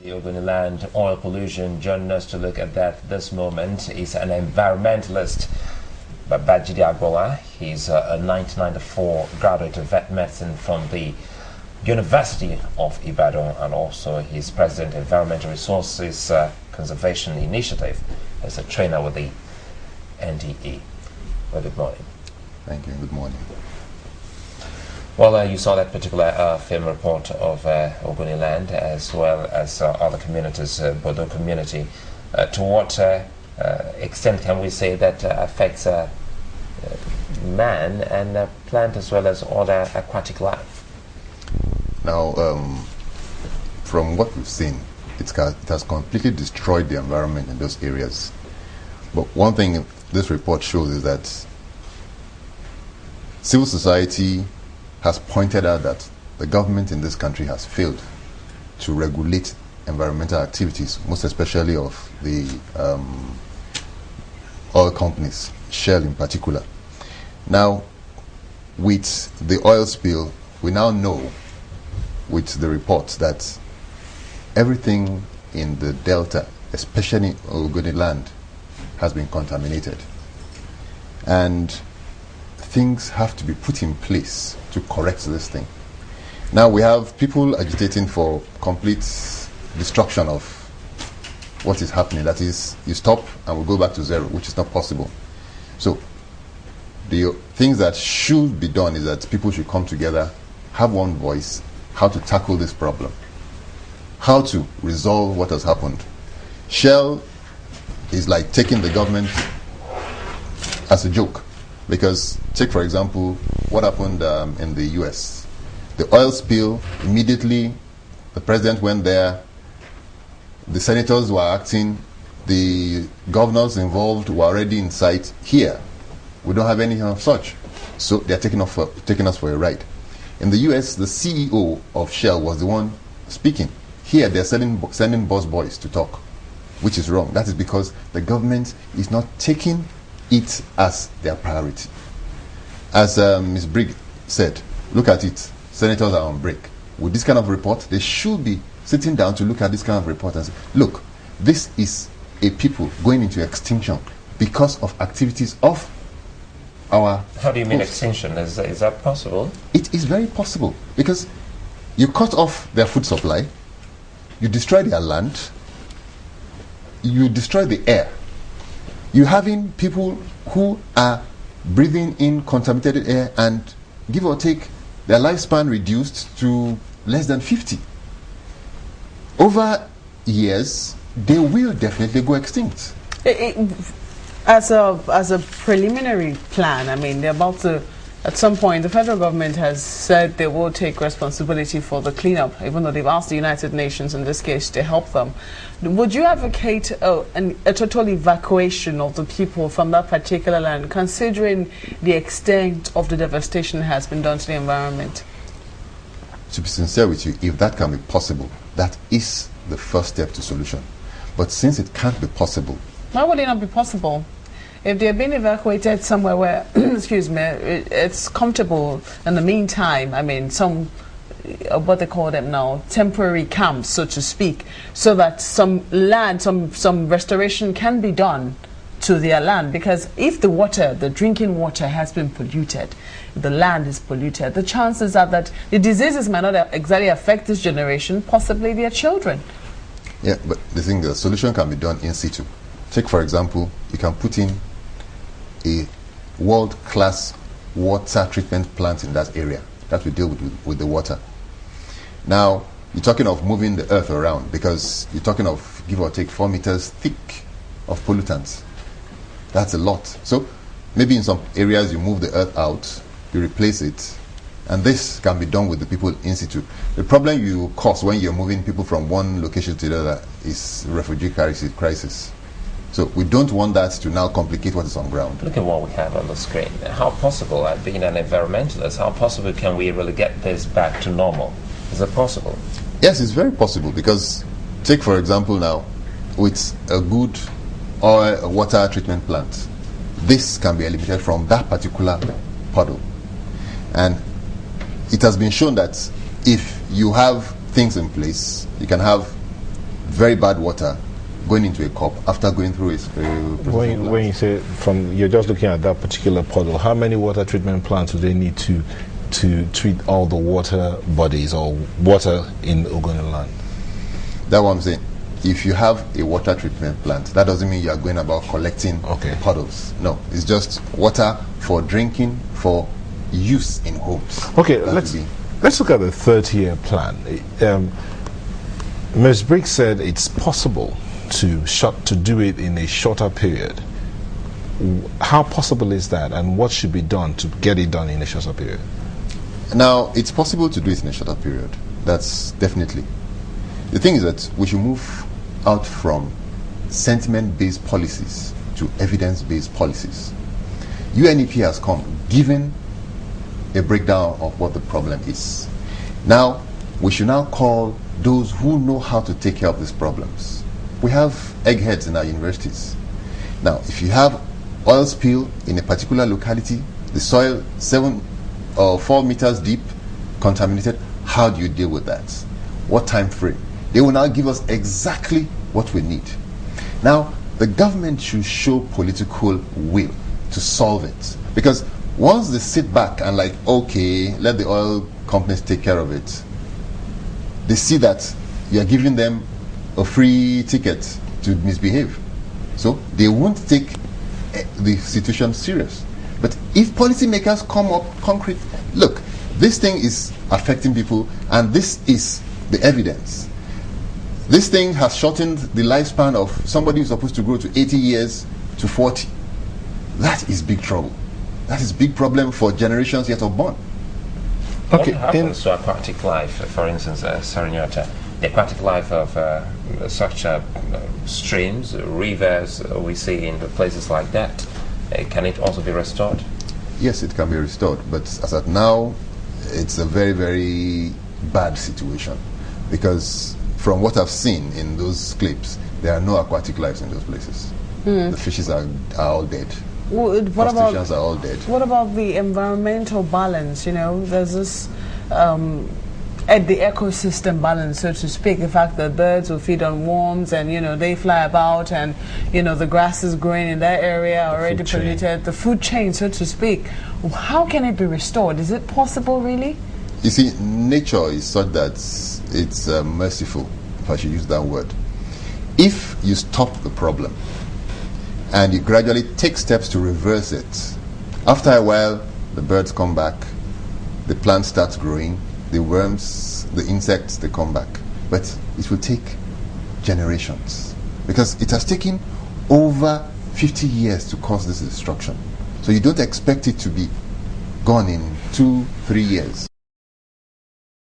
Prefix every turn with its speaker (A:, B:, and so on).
A: The Ogoniland oil pollution. Joining us to look at that this moment is an environmentalist, Babajide Agboola. He's a 1994 graduate of vet medicine from the University of Ibadan, and also he's president of Environmental Resources Conservation Initiative as a trainer with the NDE. Well, good morning.
B: Thank you. Good morning.
A: Well, you saw that particular film report of ogoniland as well as other communities, Bodo community. To what extent can we say that affects man and plant as well as other aquatic life?
B: Now, from what we've seen, it has completely destroyed the environment in those areas. But one thing this report shows is that civil society has pointed out that the government in this country has failed to regulate environmental activities, most especially of the oil companies, Shell in particular. Now, with the oil spill, we now know with the reports that everything in the delta, especially ogoniland, has been contaminated. And things have to be put in place to correct this thing. Now we have people agitating for complete destruction of what is happening. That is, you stop and we go back to zero, which is not possible. So the things that should be done is that people should come together, have one voice, how to tackle this problem, how to resolve what has happened. Shell is like taking the government as a joke, because take for example what happened in the US. The oil spill, immediately the president went there, the senators were acting, the governors involved were already in sight. Here we don't have anything of such, so they're taking us for a ride. In the US, the CEO of Shell was the one speaking. Here they're sending boss boys to talk, which is wrong. That is because the government is not taking it as their priority. As Ms. Brigg said, look at it, senators are on break. With this kind of report, they should be sitting down to look at this kind of report and say, look, this is a people going into extinction because of activities of our...
A: How do you mean extinction? Is that possible?
B: It is very possible, because you cut off their food supply, you destroy their land, you destroy the air. You're having people who are breathing in contaminated air, and give or take, their lifespan reduced to less than 50. Over years, they will definitely go extinct.
C: As a preliminary plan, I mean, they're about to, at some point, the federal government has said they will take responsibility for the cleanup, even though they've asked the United Nations in this case to help them. Would you advocate a total evacuation of the people from that particular land, considering the extent of the devastation that has been done to the environment?
B: To be sincere with you, if that can be possible, that is the first step to solution. But since it can't be possible...
C: Why would it not be possible? If they're being evacuated somewhere where, excuse me, it's comfortable in the meantime, I mean, some, what they call them now, temporary camps, so to speak, so that some land, some restoration can be done to their land. Because if the water, the drinking water has been polluted, the land is polluted, the chances are that the diseases might not exactly affect this generation, possibly their children.
B: Yeah, but the solution can be done in situ. Take, for example, you can put in a world-class water treatment plant in that area that will deal with the water. Now, you're talking of moving the earth around, because you're talking of, give or take, 4 meters thick of pollutants. That's a lot. So maybe in some areas you move the earth out, you replace it, and this can be done with the people in situ. The problem you cause when you're moving people from one location to the other is refugee crisis. So we don't want that to now complicate what is on ground.
A: Look at what we have on the screen. How possible, being an environmentalist, how possible can we really get this back to normal? Is it possible?
B: Yes, it's very possible, because take for example now, with a good oil water treatment plant, this can be eliminated from that particular puddle. And it has been shown that if you have things in place, you can have very bad water going into a cup after going through a
D: when you say you're just looking at that particular puddle, how many water treatment plants do they need to treat all the water bodies or water in Ogoniland?
B: That's what I'm saying. If you have a water treatment plant, that doesn't mean you are going about collecting puddles. No, it's just water for drinking, for use in homes.
D: Okay, let's look at the 30-year plan. Ms. Briggs said it's possible to do it in a shorter period. How possible is that, and what should be done to get it done in a shorter period?
B: Now, it's possible to do it in a shorter period. That's definitely. The thing is that we should move out from sentiment-based policies to evidence-based policies. UNEP has come, given a breakdown of what the problem is. Now, we should now call those who know how to take care of these problems. We have eggheads in our universities. Now, if you have oil spill in a particular locality, the soil 7 or 4 meters deep, contaminated, how do you deal with that? What time frame? They will now give us exactly what we need. Now, the government should show political will to solve it. Because once they sit back and like, okay, let the oil companies take care of it, they see that you are giving them a free ticket to misbehave. So they won't take the situation serious. But if policymakers come up concrete, look, this thing is affecting people and this is the evidence. This thing has shortened the lifespan of somebody who's supposed to grow to 80 years to 40. That is big trouble. That is big problem for generations yet unborn.
A: Okay. What happens to aquatic life, for instance, Sarinyota? The aquatic life of such streams, rivers we see in the places like that, can it also be restored?
B: Yes, it can be restored, but as of now, it's a very, very bad situation because from what I've seen in those clips, there are no aquatic lives in those places. The fishes are all dead. Crustaceans are all dead.
C: What about the environmental balance? You know, there's this at the ecosystem balance, so to speak, the fact that birds will feed on worms and, you know, they fly about and, you know, the grass is growing in that area already polluted, the food chain, so to speak. How can it be restored? Is it possible, really?
B: You see, nature is such that it's merciful, if I should use that word. If you stop the problem and you gradually take steps to reverse it, after a while, the birds come back, the plant starts growing, the worms, the insects, they come back. But it will take generations because it has taken over 50 years to cause this destruction. So you don't expect it to be gone in 2-3 years.